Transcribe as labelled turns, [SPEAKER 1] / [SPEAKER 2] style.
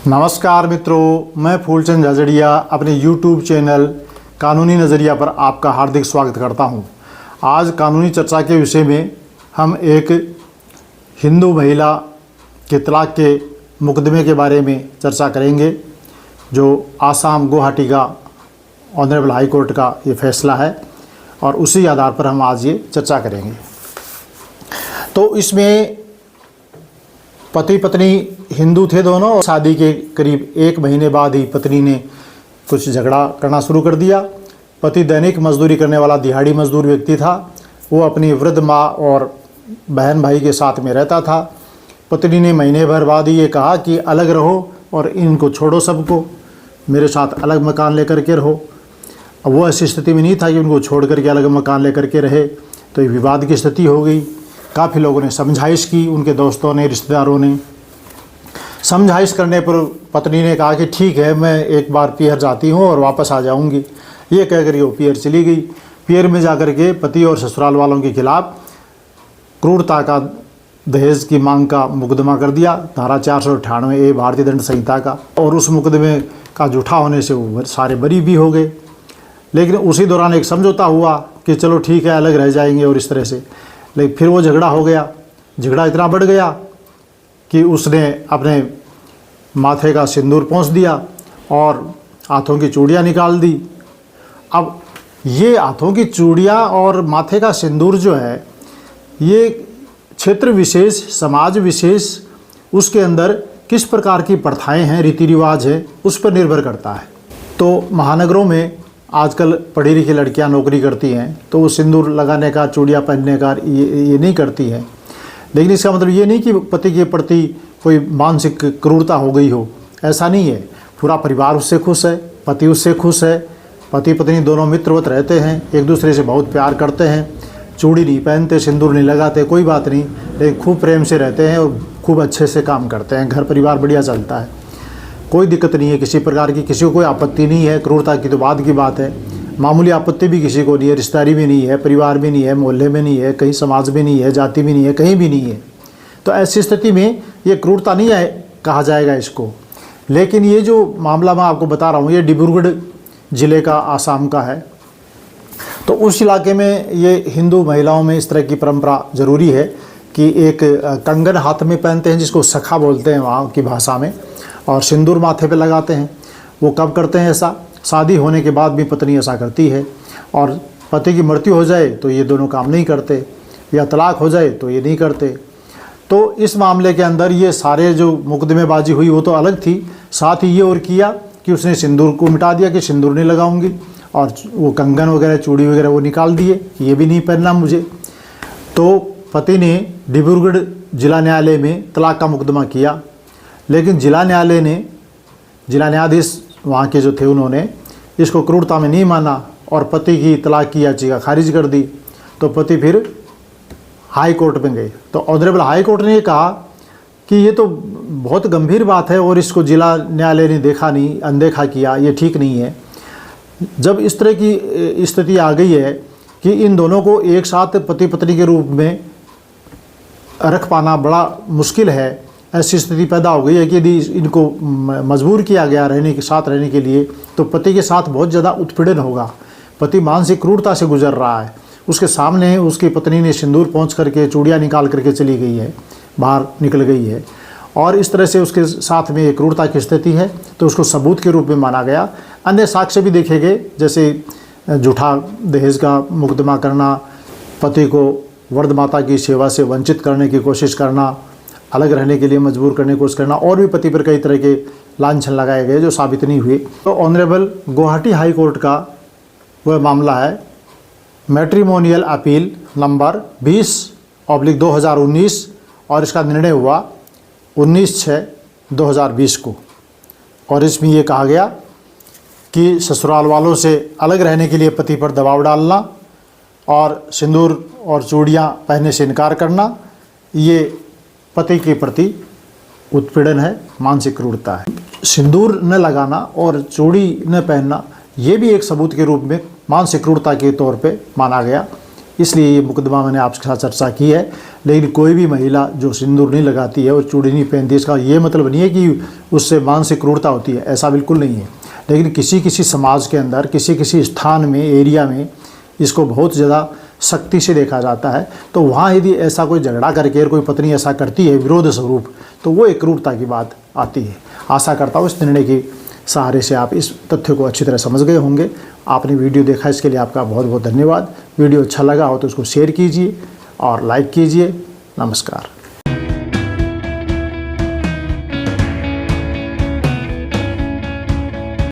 [SPEAKER 1] नमस्कार मित्रों, मैं फूलचंद झाझड़िया अपने YouTube चैनल कानूनी नज़रिया पर आपका हार्दिक स्वागत करता हूं। आज कानूनी चर्चा के विषय में हम एक हिंदू महिला के तलाक के मुकदमे के बारे में चर्चा करेंगे, जो आसाम गुवाहाटी का ऑनरेबल हाई कोर्ट का ये फैसला है और उसी आधार पर हम आज ये चर्चा करेंगे। तो इसमें पति पत्नी हिंदू थे दोनों और शादी के करीब 1 महीने बाद ही पत्नी ने कुछ झगड़ा करना शुरू कर दिया। पति दैनिक मजदूरी करने वाला दिहाड़ी मजदूर व्यक्ति था। वो अपनी वृद्ध माँ और बहन भाई के साथ में रहता था। पत्नी ने महीने भर बाद ही ये कहा कि अलग रहो और इनको छोड़ो, सबको मेरे साथ अलग मकान लेकर के रहो। अब वो ऐसी स्थिति में नहीं था कि उनको छोड़ करके अलग मकान लेकर के रहे, तो ये विवाद की स्थिति हो गई। काफ़ी लोगों ने समझाइश की, उनके दोस्तों ने, रिश्तेदारों ने। समझाइश करने पर पत्नी ने कहा कि ठीक है, मैं एक बार पियर जाती हूँ और वापस आ जाऊँगी। ये कहकर वो पियर चली गई। पियर में जाकर के पति और ससुराल वालों के खिलाफ क्रूरता का दहेज की मांग का मुकदमा कर दिया, धारा 498A भारतीय दंड संहिता का। और उस मुकदमे का झूठा होने से वो सारे बरी भी हो गए। लेकिन उसी दौरान एक समझौता हुआ कि चलो ठीक है, अलग रह जाएंगे और इस तरह से। लेकिन फिर वो झगड़ा हो गया। झगड़ा इतना बढ़ गया कि उसने अपने माथे का सिंदूर पोंछ दिया और हाथों की चूड़ियाँ निकाल दी। अब ये हाथों की चूड़ियाँ और माथे का सिंदूर जो है, ये क्षेत्र विशेष, समाज विशेष, उसके अंदर किस प्रकार की प्रथाएं हैं, रीति रिवाज है, उस पर निर्भर करता है। तो महानगरों में आजकल पढ़ी लिखी लड़कियां नौकरी करती हैं, तो वो सिंदूर लगाने का, चूड़ियाँ पहनने का ये नहीं करती हैं। लेकिन इसका मतलब ये नहीं कि पति के प्रति कोई मानसिक क्रूरता हो गई हो, ऐसा नहीं है। पूरा परिवार उससे खुश है, पति उससे खुश है। पति पत्नी दोनों मित्रवत रहते हैं, एक दूसरे से बहुत प्यार करते हैं। चूड़ी नहीं पहनते, सिंदूर नहीं लगाते, कोई बात नहीं, लेकिन खूब प्रेम से रहते हैं और खूब अच्छे से काम करते हैं। घर परिवार बढ़िया चलता है, कोई दिक्कत नहीं है किसी प्रकार की, किसी को कोई आपत्ति नहीं है। क्रूरता की तो बाद की बात है। मामूली आपत्ति भी किसी को नहीं है, रिश्तेदारी भी नहीं है, परिवार भी नहीं है, मोहल्ले में नहीं है, कहीं समाज में नहीं है, जाति भी नहीं है, कहीं भी नहीं है। तो ऐसी स्थिति में ये क्रूरता नहीं है कहा जाएगा इसको। लेकिन ये जो मामला मैं आपको बता रहा हूँ, ये डिब्रूगढ़ ज़िले का, आसाम का है। तो उस इलाके में ये हिंदू महिलाओं में इस तरह की परंपरा ज़रूरी है कि एक कंगन हाथ में पहनते हैं, जिसको सखा बोलते हैं वहाँ की भाषा में, और सिंदूर माथे पे लगाते हैं। वो कब करते हैं ऐसा? शादी होने के बाद भी पत्नी ऐसा करती है। और पति की मृत्यु हो जाए तो ये दोनों काम नहीं करते, या तलाक हो जाए तो ये नहीं करते। तो इस मामले के अंदर ये सारे जो मुकदमेबाजी हुई वो तो अलग थी, साथ ही ये और किया कि उसने सिंदूर को मिटा दिया कि सिंदूर नहीं लगाऊंगी, और वो कंगन वगैरह, चूड़ी वगैरह वो निकाल दिए, ये भी नहीं पहनना मुझे। तो पति ने डिब्रूगढ़ जिला न्यायालय में तलाक का मुकदमा किया। लेकिन जिला न्यायालय ने, जिला न्यायाधीश वहाँ के जो थे, उन्होंने इसको क्रूरता में नहीं माना और पति की तलाक की याचिका खारिज कर दी। तो पति फिर हाई कोर्ट में गए। तो ऑनरेबल हाई कोर्ट ने कहा कि ये तो बहुत गंभीर बात है और इसको जिला न्यायालय ने देखा नहीं, अनदेखा किया, ये ठीक नहीं है। जब इस तरह की स्थिति आ गई है कि इन दोनों को एक साथ पति पत्नी के रूप में रख पाना बड़ा मुश्किल है, ऐसी स्थिति पैदा हो गई है कि यदि इनको मजबूर किया गया रहने के साथ रहने के लिए, तो पति के साथ बहुत ज़्यादा उत्पीड़न होगा। पति मानसिक क्रूरता से गुजर रहा है। उसके सामने उसकी पत्नी ने सिंदूर पोंछ करके, चूड़ियाँ निकाल करके चली गई है, बाहर निकल गई है, और इस तरह से उसके साथ में क्रूरता की स्थिति है। तो उसको सबूत के रूप में माना गया। अन्य साक्ष्य भी देखे गए, जैसे झूठा दहेज का मुकदमा करना, पति को वृद्ध माता की सेवा से वंचित करने की कोशिश करना, अलग रहने के लिए मजबूर करने की कोशिश करना, और भी पति पर कई तरह के लांछन लगाए गए जो साबित नहीं हुए। तो ऑनरेबल गुवाहाटी हाई कोर्ट का वह मामला है, मैट्रिमोनियल अपील नंबर 20/2019, और इसका निर्णय हुआ 19/6/2020 को। और इसमें ये कहा गया कि ससुराल वालों से अलग रहने के लिए पति पर दबाव डालना और सिंदूर और चूड़ियाँ पहनने से इनकार करना, ये पति के प्रति उत्पीड़न है, मानसिक क्रूरता है। सिंदूर न लगाना और चूड़ी न पहनना, ये भी एक सबूत के रूप में मानसिक क्रूरता के तौर पे माना गया। इसलिए ये मुकदमा मैंने आपके साथ चर्चा की है। लेकिन कोई भी महिला जो सिंदूर नहीं लगाती है और चूड़ी नहीं पहनती, इसका ये मतलब नहीं है कि उससे मानसिक क्रूरता होती है, ऐसा बिल्कुल नहीं है। लेकिन किसी किसी समाज के अंदर, किसी किसी स्थान में, एरिया में इसको बहुत ज़्यादा सख्ती से देखा जाता है। तो वहाँ यदि ऐसा कोई झगड़ा करके और कोई पत्नी ऐसा करती है विरोध स्वरूप, तो वो एक क्रूरता की बात आती है। आशा करता हूँ इस निर्णय के सहारे से आप इस तथ्य को अच्छी तरह समझ गए होंगे। आपने वीडियो देखा, इसके लिए आपका बहुत बहुत धन्यवाद। वीडियो अच्छा लगा हो तो उसको शेयर कीजिए और लाइक कीजिए। नमस्कार।